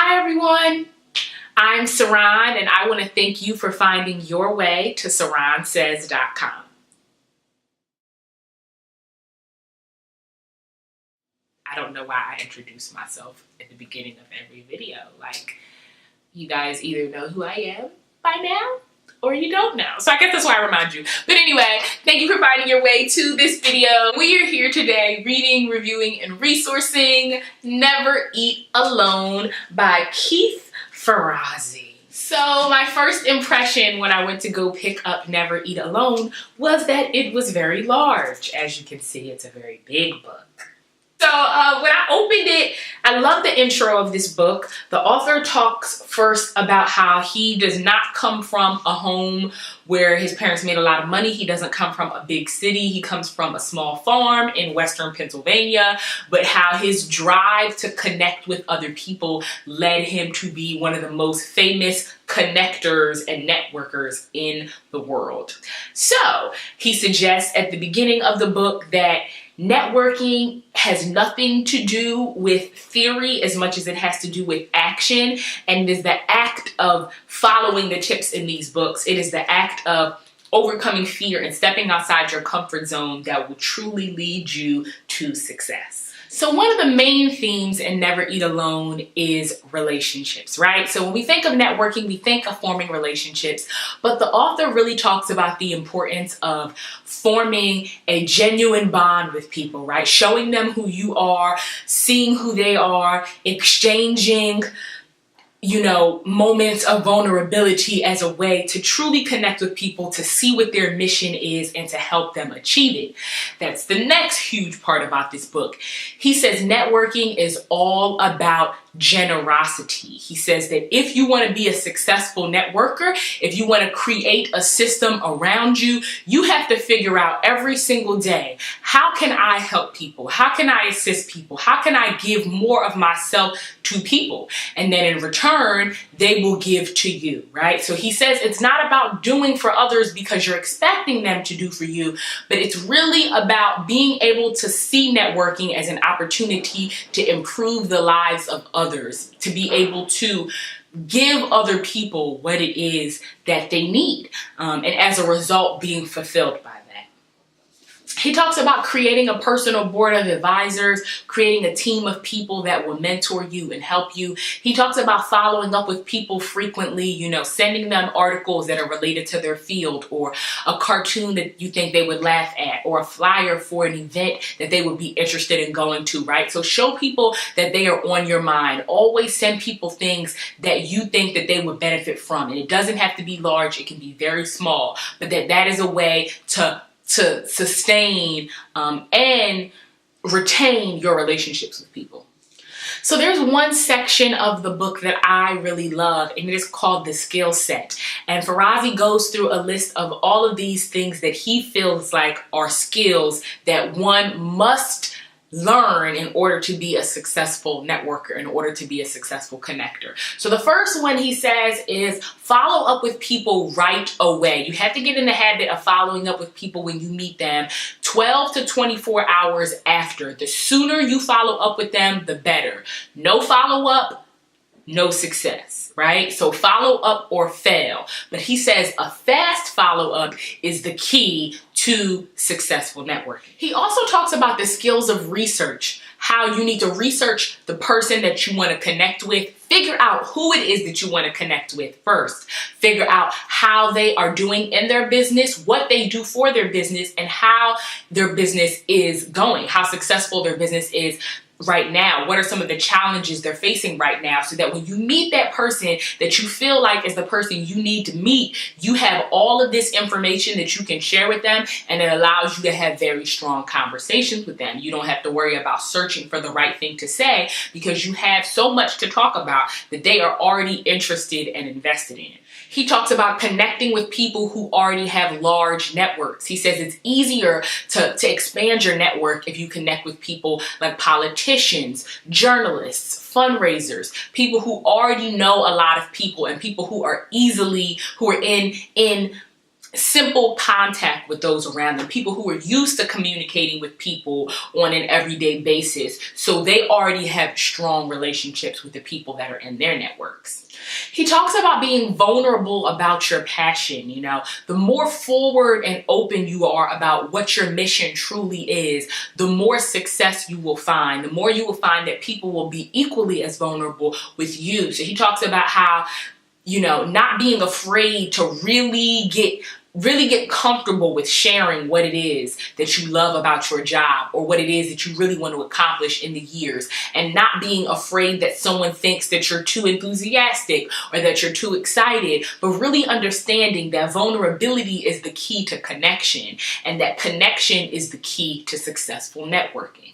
Hi everyone, I'm Saran and I want to thank you for finding your way to saransays.com. I don't know why I introduce myself at the beginning of every video. Like, you guys either know who I am by now or you don't know. So I guess that's why I remind you. But anyway, thank you for finding your way to this video. We are here today reading, reviewing, and resourcing Never Eat Alone by Keith Ferrazzi. So my first impression when I went to go pick up Never Eat Alone was that it was very large. As you can see, it's a very big book. So when I opened it, I love the intro of this book. The author talks first about how he does not come from a home where his parents made a lot of money. He doesn't come from a big city. He comes from a small farm in Western Pennsylvania, but how his drive to connect with other people led him to be one of the most famous connectors and networkers in the world. So he suggests at the beginning of the book that networking has nothing to do with theory as much as it has to do with action, and it is the act of following the tips in these books. It is the act of overcoming fear and stepping outside your comfort zone that will truly lead you to success. So one of the main themes in Never Eat Alone is relationships, right? So when we think of networking, we think of forming relationships, but the author really talks about the importance of forming a genuine bond with people, right? Showing them who you are, seeing who they are, exchanging moments of vulnerability as a way to truly connect with people, to see what their mission is and to help them achieve it. That's the next huge part about this book. He says networking is all about generosity. He says that if you want to be a successful networker, if you want to create a system around you, you have to figure out every single day, how can I help people? How can I assist people? How can I give more of myself to people? And then in return, they will give to you, right? So he says it's not about doing for others because you're expecting them to do for you, but it's really about being able to see networking as an opportunity to improve the lives of others, to be able to give other people what it is that they need, and as a result being fulfilled by that. He talks about creating a personal board of advisors, creating a team of people that will mentor you and help you. He talks about following up with people frequently, sending them articles that are related to their field, or a cartoon that you think they would laugh at, or a flyer for an event that they would be interested in going to, right? So show people that they are on your mind. Always send people things that you think that they would benefit from. And it doesn't have to be large, it can be very small, but that is a way to sustain and retain your relationships with people. So there's one section of the book that I really love, and it is called The Skill Set. And Ferrazzi goes through a list of all of these things that he feels like are skills that one must learn in order to be a successful networker, in order to be a successful connector. So the first one he says is follow up with people right away. You have to get in the habit of following up with people when you meet them 12 to 24 hours after. The sooner you follow up with them, the better. No follow up, no success, right? So follow up or fail. But he says a fast follow up is the key to successful networking. He also talks about the skills of research, how you need to research the person that you want to connect with. Figure out who it is that you want to connect with first. Figure out how they are doing in their business, what they do for their business, and how their business is going, how successful their business is right now. What are some of the challenges they're facing right now, so that when you meet that person that you feel like is the person you need to meet, you have all of this information that you can share with them, and it allows you to have very strong conversations with them. You don't have to worry about searching for the right thing to say because you have so much to talk about that they are already interested and invested in. He talks about connecting with people who already have large networks. He says it's easier to expand your network if you connect with people like politicians, journalists, fundraisers, people who already know a lot of people, and people who are in simple contact with those around them, people who are used to communicating with people on an everyday basis. So they already have strong relationships with the people that are in their networks. He talks about being vulnerable about your passion. You know, the more forward and open you are about what your mission truly is, the more success you will find, the more you will find that people will be equally as vulnerable with you. So he talks about how, you know, not being afraid to really get comfortable with sharing what it is that you love about your job, or what it is that you really want to accomplish in the years, and not being afraid that someone thinks that you're too enthusiastic or that you're too excited, but really understanding that vulnerability is the key to connection, and that connection is the key to successful networking.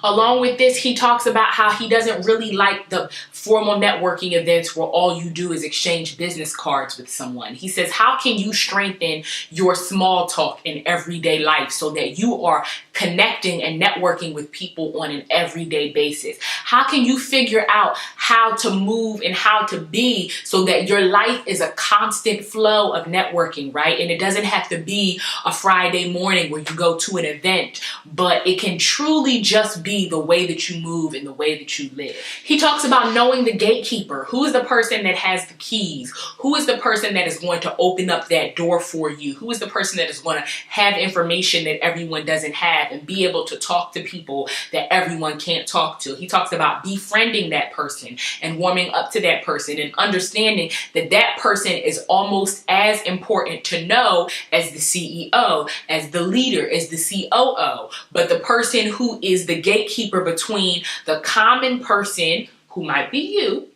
Along with this, he talks about how he doesn't really like the formal networking events where all you do is exchange business cards with someone. He says, how can you strengthen your small talk in everyday life so that you are connecting and networking with people on an everyday basis? How can you figure out how to move and how to be so that your life is a constant flow of networking, right? And it doesn't have to be a Friday morning where you go to an event, but it can truly just be the way that you move and the way that you live. He talks about knowing the gatekeeper. Who is the person that has the keys? Who is the person that is going to open up that door for you? Who is the person that is going to have information that everyone doesn't have and be able to talk to people that everyone can't talk to? He talks about befriending that person and warming up to that person and understanding that that person is almost as important to know as the CEO, as the leader, as the COO, but the person who is the gatekeeper between the common person, who might be you,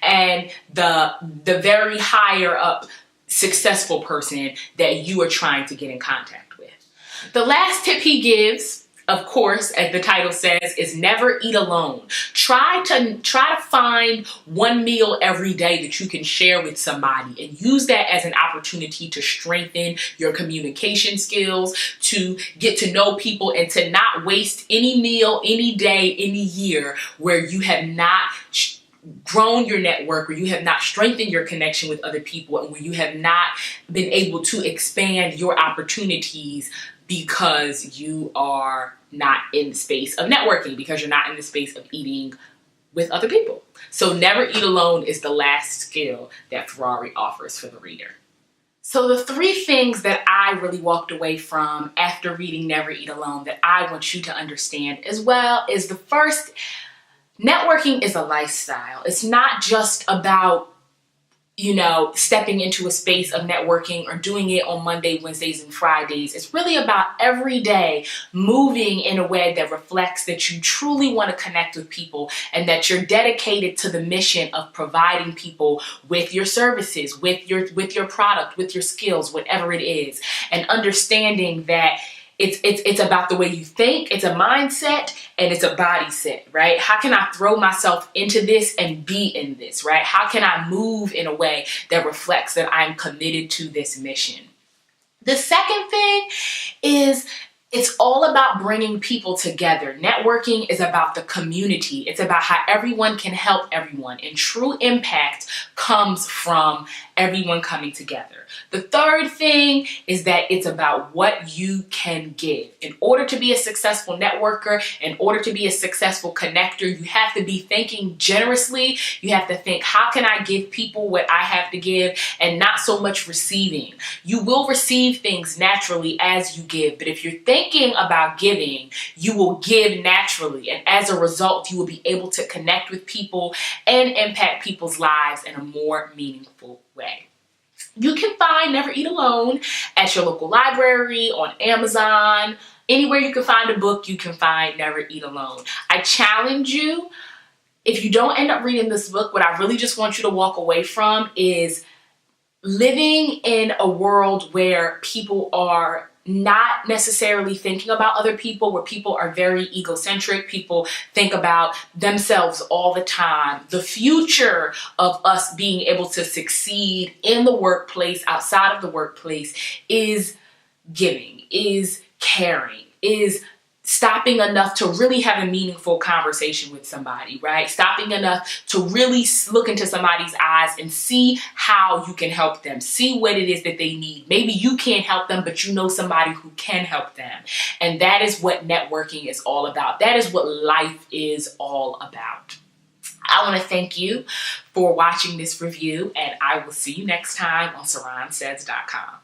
and the very higher up successful person that you are trying to get in contact with. The last tip he gives, of course, as the title says, is never eat alone. Try to find one meal every day that you can share with somebody, and use that as an opportunity to strengthen your communication skills, to get to know people, and to not waste any meal, any day, any year where you have not grown your network, where you have not strengthened your connection with other people, and where you have not been able to expand your opportunities because you are not in the space of networking, because you're not in the space of eating with other people. So never eat alone is the last skill that Ferrazzi offers for the reader. So the three things that I really walked away from after reading Never Eat Alone that I want you to understand as well is, the first, networking is a lifestyle. It's not just about, you know, stepping into a space of networking or doing it on Monday, Wednesdays, and Fridays. It's really about every day moving in a way that reflects that you truly want to connect with people, and that you're dedicated to the mission of providing people with your services, with your product, with your skills, whatever it is, and understanding that it's about the way you think, it's a mindset, and it's a body set, right? How can I throw myself into this and be in this, right? How can I move in a way that reflects that I'm committed to this mission? The second thing is, it's all about bringing people together. Networking is about the community. It's about how everyone can help everyone, and true impact comes from everyone coming together. The third thing is that it's about what you can give. In order to be a successful networker, in order to be a successful connector, you have to be thinking generously. You have to think, how can I give people what I have to give, and not so much receiving. You will receive things naturally as you give, but if you're thinking about giving, you will give naturally, and as a result, you will be able to connect with people and impact people's lives in a more meaningful way. You can find Never Eat Alone at your local library, on Amazon, anywhere you can find a book, you can find Never Eat Alone. I challenge you, if you don't end up reading this book, what I really just want you to walk away from is living in a world where people are not necessarily thinking about other people, where people are very egocentric. People think about themselves all the time. The future of us being able to succeed in the workplace, outside of the workplace, is giving, is caring, is stopping enough to really have a meaningful conversation with somebody, right? Stopping enough to really look into somebody's eyes and see how you can help them. See what it is that they need. Maybe you can't help them, but you know somebody who can help them. And that is what networking is all about. That is what life is all about. I want to thank you for watching this review, and I will see you next time on SaronSays.com.